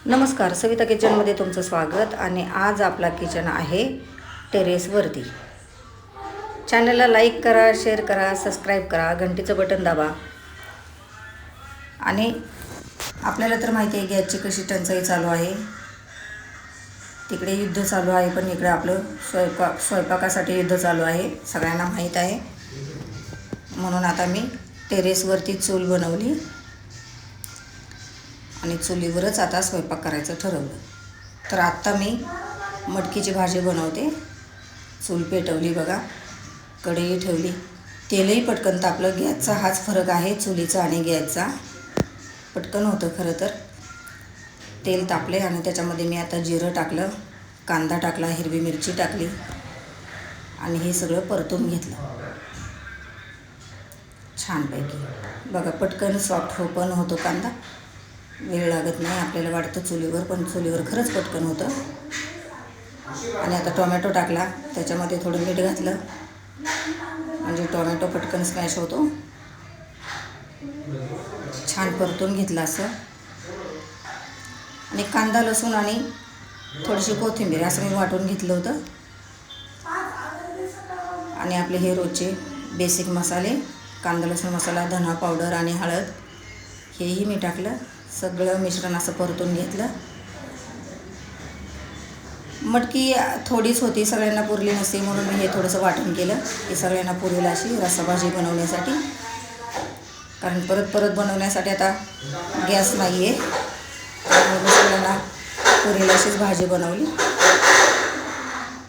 नमस्कार, सविता किचनमध्ये तुमचं स्वागत. आणि आज आपला किचन आहे टेरेसवरती. चॅनलला लाईक करा, शेअर करा, सबस्क्राईब करा, घंटीचं बटन दाबा. आणि आपल्याला तर माहिती आहे गॅसची कशी टंचाई चालू आहे. तिकडे युद्ध चालू आहे, पण इकडे आपलं स्वयंपाकासाठी युद्ध चालू आहे, सगळ्यांना माहीत आहे. म्हणून आता मी टेरेसवरती चूल बनवली आणि चुलीवरच आता स्वयंपाक करायचं ठरवलं. तर आत्ता मी मटकीची भाजी बनवते. चूल पेटवली बघा, कढई ठेवली, तेलही पटकन तापलं. गॅसचा हाच फरक आहे, चुलीचा आणि गॅसचा. पटकन होतं खरं तर. तेल तापले आणि त्याच्यामध्ये मी आता जिरं टाकलं, कांदा टाकला, हिरवी मिरची टाकली आणि हे सगळं परतून घेतलं छानपैकी. बघा, पटकन सॉफ्ट पण होतो कांदा, वेळ लागत नाही. आपल्याला वाटतं चुलीवर, पण चुलीवर खरंच पटकन होतं. आणि आता टोमॅटो टाकला, त्याच्यामध्ये थोडं मीठ घातलं म्हणजे टोमॅटो पटकन स्मॅश होतो. छान परतून घेतलं असं. आणि कांदा, लसूण आणि थोडीशी कोथिंबीर असं मी वाटून घेतलं होतं. आणि आपले हे रोजचे बेसिक मसाले, कांदा लसूण मसाला, धना पावडर आणि हळद, हेही मी टाकलं. सगळं मिश्रण असं परतून घेतलं. मटकी थोडीच होती, सगळ्यांना पुरली नसते, म्हणून मी हे थोडंसं वाटण केलं की सगळ्यांना पुरेल अशी रस्साभाजी बनवण्यासाठी. कारण परत परत बनवण्यासाठी आता गॅस नाही आहे, त्यामुळे मी सगळ्यांना पुरेल अशीच भाजी बनवली.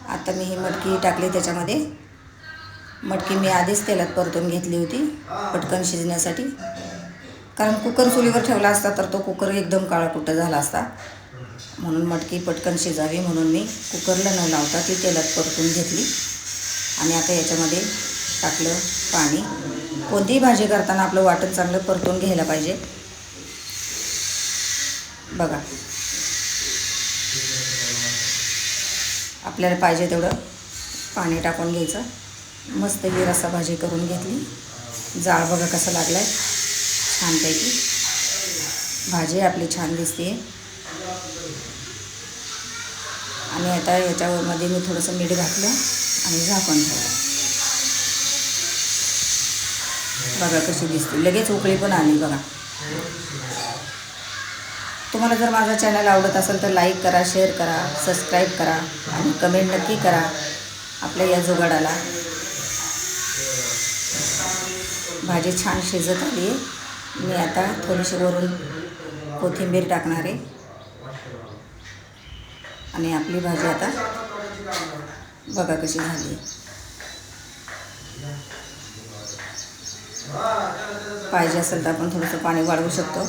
आता मी ही मटकी टाकली त्याच्यामध्ये. मटकी मी आधीच तेलात परतून घेतली होती पटकन शिजण्यासाठी. कारण कुकर चुलीवर ठेवला असता तर तो कुकर एकदम काळाकुट्ट झाला असता. म्हणून मटकी पटकन शिजावी म्हणून मी कुकरला न लावता ती तेलात परतून घेतली. आणि आता याच्यामध्ये टाकलं पाणी. कोणतीही भाजी करताना आपलं वाटण चांगलं परतून घ्यायला पाहिजे. बघा, आपल्याला पाहिजे तेवढं पाणी टाकून घ्यायचं. मस्त ही रस्साभाजी करून घेतली. जाळ बघा कसा लागला आहे, छानपैकी भाजी आपली छान दिसते. आणि आता याच्यामध्ये मी थोडंसं मीठ घातलं आणि झाकण ठेवलं. बघा कशी दिसते, लगेच उकळी पण आली बघा. तुम्हाला जर माझा चॅनल आवडत असेल तर लाईक करा, शेअर करा, सबस्क्राईब करा आणि कमेंट नक्की करा आपल्या या जुगाडाला. भाजी छान शिजत आली आहे. मी आता थोडीशी वरून कोथिंबीर टाकणार आहे. आणि आपली भाजी आता बघा कशी झाली. पाहिजे असेल तर आपण थोडंसं पाणी वाढवू शकतो.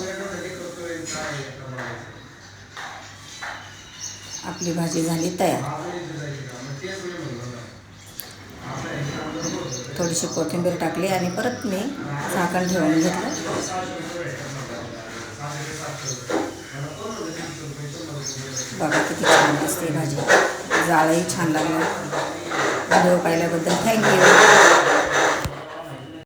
आपली भाजी झाली तयार. थोडीशी कोथिंबीर टाकली आणि परत मी झाकण ठेवून घेतलं. बघा किती छान दिसते भाजी. जाळही छान लागलं. व्हिडिओ पाहिल्याबद्दल थँक्यू.